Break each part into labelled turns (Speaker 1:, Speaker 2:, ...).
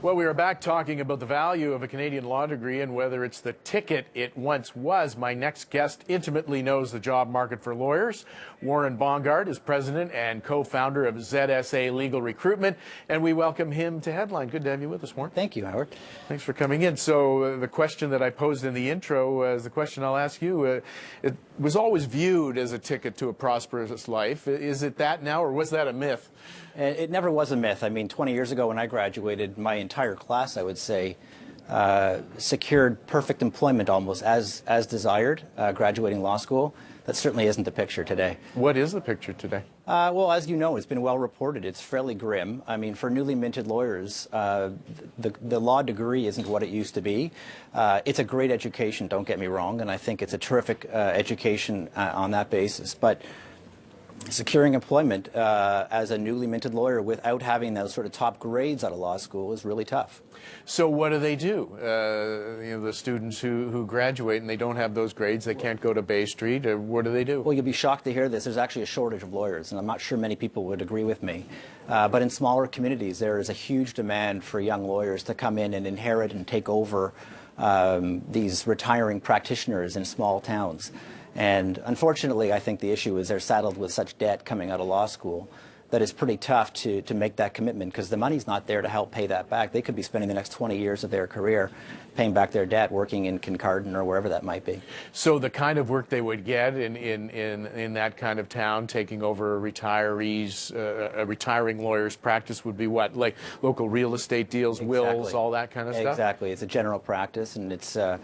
Speaker 1: Well, we are back talking about the value of a Canadian law degree and whether it's the ticket it once was. My next guest intimately knows the job market for lawyers. Warren Bongard is president and co-founder of ZSA Legal Recruitment, and we welcome him to Headline. Good to have you with us, Warren.
Speaker 2: Thank you, Howard.
Speaker 1: Thanks for coming in. So the question that I posed in the intro is the question I'll ask you. It was always viewed as a ticket to a prosperous life. Is it that now, or was that a myth?
Speaker 2: It never was a myth. I mean, 20 years ago when I graduated, my entire class, I would say, secured perfect employment almost as desired, graduating law school. That certainly isn't the picture today.
Speaker 1: What is the picture today?
Speaker 2: Well, as you know, it's been well reported. It's fairly grim. I mean, for newly minted lawyers, the law degree isn't what it used to be. It's a great education, don't get me wrong, and I think it's a terrific education on that basis. But securing employment as a newly minted lawyer without having those sort of top grades out of law school is really tough.
Speaker 1: So what do they do? The students who graduate and they don't have those grades, they can't go to Bay Street. What do they do?
Speaker 2: Well, you'll be shocked to hear this. There's actually a shortage of lawyers, and I'm not sure many people would agree with me. But in smaller communities, there is a huge demand for young lawyers to come in and inherit and take over these retiring practitioners in small towns. And unfortunately, I think the issue is they're saddled with such debt coming out of law school that it's pretty tough to make that commitment because the money's not there to help pay that back. They could be spending the next 20 years of their career paying back their debt, working in Kincardine or wherever that might be.
Speaker 1: So the kind of work they would get in that kind of town, taking over retirees, a retiring lawyer's practice would be what? Like local real estate deals,
Speaker 2: Exactly.
Speaker 1: wills, all that kind of stuff?
Speaker 2: Exactly. It's a general practice, and it's a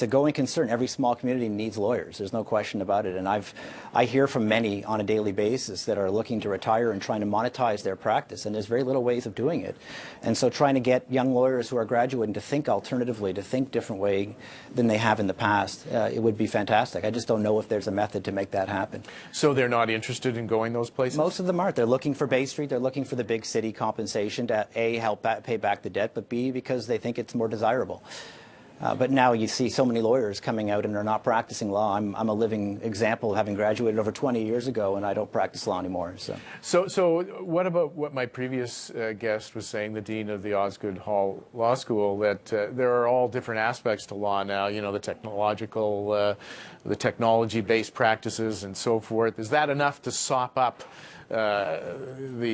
Speaker 2: going concern. Every small community needs lawyers. There's no question about it. And I hear from many on a daily basis that are looking to retire and trying to monetize their practice, and there's very little ways of doing it. And so trying to get young lawyers who are graduating to think alternatively, to think different way than they have in the past, it would be fantastic. I just don't know if there's a method to make that happen.
Speaker 1: So they're not interested in going those places?
Speaker 2: Most of them aren't. They're looking for Bay Street. They're looking for the big city compensation to A, help pay back the debt, but B, because they think it's more desirable. But now you see so many lawyers coming out and they're not practicing law. I'm a living example of having graduated over 20 years ago, and I don't practice law anymore.
Speaker 1: So what about what my previous guest was saying, the dean of the Osgoode Hall Law School, that there are all different aspects to law now, you know, the technology-based practices and so forth. Is that enough to sop up the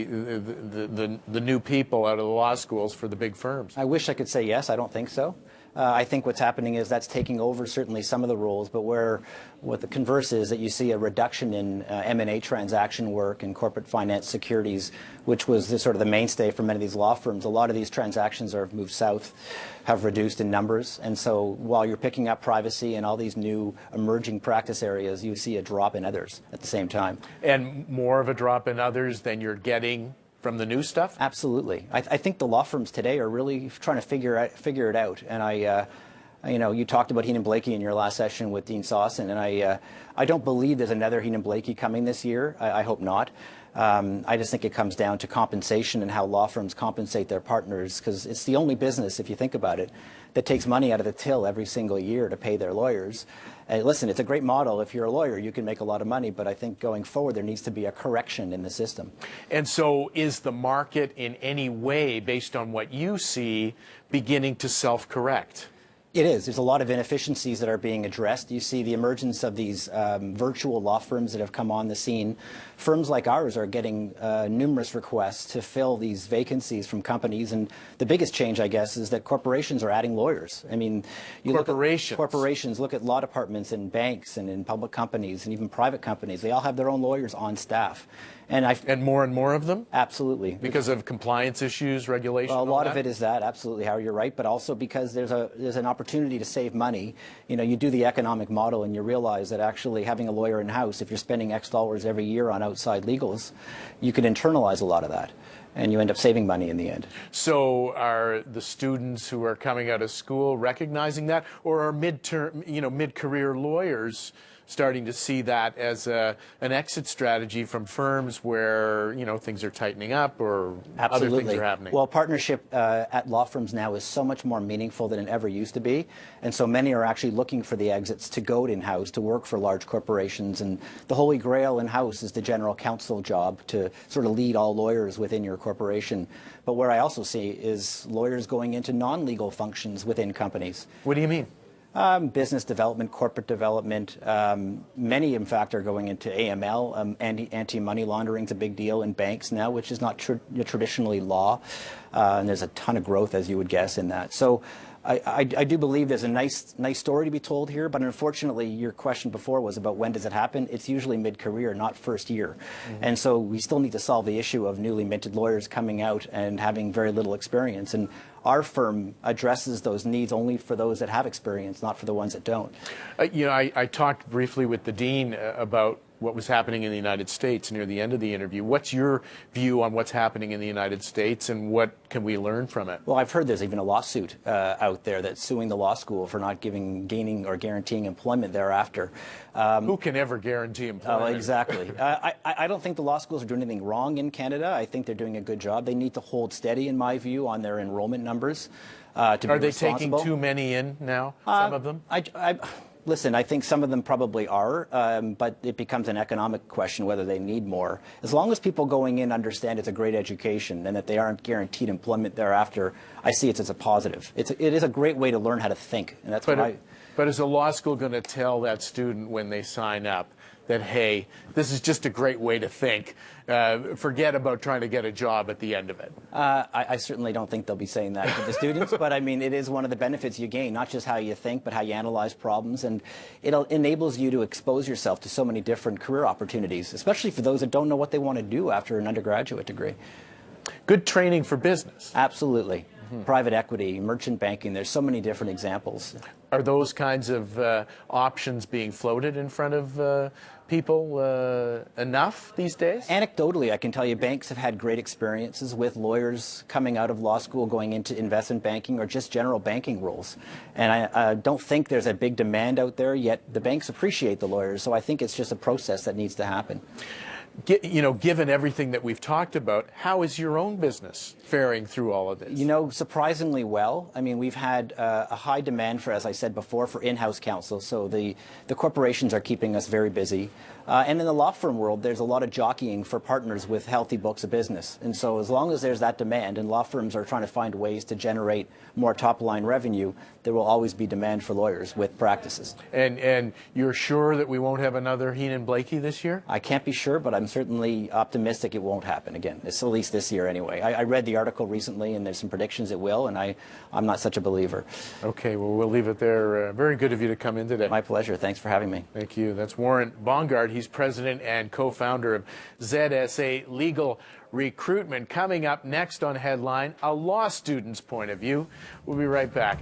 Speaker 1: new people out of the law schools for the big firms?
Speaker 2: I wish I could say yes. I don't think so. I think what's happening is that's taking over certainly some of the roles, but what the converse is that you see a reduction in M&A transaction work and corporate finance securities, which was sort of the mainstay for many of these law firms. A lot of these transactions have moved south, have reduced in numbers, and so while you're picking up privacy and all these new emerging practice areas, you see a drop in others at the same time. And
Speaker 1: more of a drop in others than you're getting from the new stuff?
Speaker 2: Absolutely. I think the law firms today are really trying to figure it out. And you talked about Heenan Blakey in your last session with Dean Sawson, and I don't believe there's another Heenan Blakey coming this year. I hope not. I just think it comes down to compensation and how law firms compensate their partners, because it's the only business, if you think about it, that takes money out of the till every single year to pay their lawyers. Listen, it's a great model. If you're a lawyer, you can make a lot of money, but I think going forward there needs to be a correction in the system.
Speaker 1: And so is the market in any way, based on what you see, beginning to self-correct?
Speaker 2: It is. There's a lot of inefficiencies that are being addressed. You see the emergence of these virtual law firms that have come on the scene. Firms like ours are getting numerous requests to fill these vacancies from companies, and the biggest change, I guess, is that corporations are adding lawyers. I mean, corporations look at law departments in banks and in public companies and even private companies. They all have their own lawyers on staff.
Speaker 1: And more of them?
Speaker 2: Absolutely.
Speaker 1: Because of compliance issues, regulation?
Speaker 2: Well, a lot of it is that, absolutely, Howard, you're right, but also because there's an opportunity to save money. You know, you do the economic model and you realize that actually having a lawyer in-house, if you're spending X dollars every year on outside legals, you can internalize a lot of that, and you end up saving money in the end. So
Speaker 1: are the students who are coming out of school recognizing that, or are mid-career lawyers starting to see that as an exit strategy from firms where, you know, things are tightening up or other things are happening?
Speaker 2: Well, partnership at law firms now is so much more meaningful than it ever used to be. And so many are actually looking for the exits to go in-house, to work for large corporations. And the holy grail in-house is the general counsel job, to sort of lead all lawyers within your corporation. But where I also see is lawyers going into non-legal functions within companies.
Speaker 1: What do you mean?
Speaker 2: Business development, corporate development. Many, in fact, are going into AML. Anti-money laundering is a big deal in banks now, which is not traditionally law. And there's a ton of growth, as you would guess, in that. So I do believe there's a nice story to be told here, but unfortunately, your question before was about when does it happen. It's usually mid-career, not first year. And so we still need to solve the issue of newly minted lawyers coming out and having very little experience. And our firm addresses those needs only for those that have experience, not for the ones that don't.
Speaker 1: You know, I talked briefly with the dean about what was happening in the United States near the end of the interview. What's your view on what's happening in the United States, and what can we learn from it?
Speaker 2: Well, I've heard there's even a lawsuit out there that's suing the law school for not gaining or guaranteeing employment thereafter.
Speaker 1: Who can ever guarantee employment?
Speaker 2: Oh, exactly. I don't think the law schools are doing anything wrong in Canada. I think they're doing a good job. They need to hold steady, in my view, on their enrollment numbers to be responsible.
Speaker 1: Are they taking too many in now, some of them?
Speaker 2: Listen, I think some of them probably are, but it becomes an economic question whether they need more. As long as people going in understand it's a great education and that they aren't guaranteed employment thereafter, I see it as a positive. It is a great way to learn how to think, and that's
Speaker 1: But is a law school going to tell that student when they sign up that, hey, this is just a great way to think, forget about trying to get a job at the end of it?
Speaker 2: I certainly don't think they'll be saying that to the students, but I mean, it is one of the benefits you gain, not just how you think, but how you analyze problems, and it enables you to expose yourself to so many different career opportunities, especially for those that don't know what they want to do after an undergraduate degree.
Speaker 1: Good training for business.
Speaker 2: Absolutely. Private equity, merchant banking, there's so many different examples.
Speaker 1: Are those kinds of options being floated in front of people enough these days?
Speaker 2: Anecdotally, I can tell you banks have had great experiences with lawyers coming out of law school, going into investment banking or just general banking roles. And I don't think there's a big demand out there, yet the banks appreciate the lawyers. So I think it's just a process that needs to happen.
Speaker 1: You know, given everything that we've talked about, how is your own business faring through all of this?
Speaker 2: You know, surprisingly well. I mean, we've had a high demand for, as I said before, for in-house counsel. So the corporations are keeping us very busy. And in the law firm world, there's a lot of jockeying for partners with healthy books of business. And so as long as there's that demand, and law firms are trying to find ways to generate more top-line revenue, there will always be demand for lawyers with practices.
Speaker 1: And you're sure that we won't have another Heenan Blakey this year?
Speaker 2: I can't be sure, but I'm certainly optimistic it won't happen again. It's at least this year anyway. I read the article recently, and there's some predictions it will, and I'm not such a believer.
Speaker 1: Okay, well, we'll leave it there. Very good of you to come in today.
Speaker 2: My pleasure. Thanks for having me.
Speaker 1: Thank you. That's Warren Bongard. He's president and co-founder of ZSA Legal Recruitment. Coming up next on Headline, a law student's point of view. We'll be right back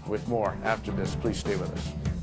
Speaker 1: with more after this. Please stay with us.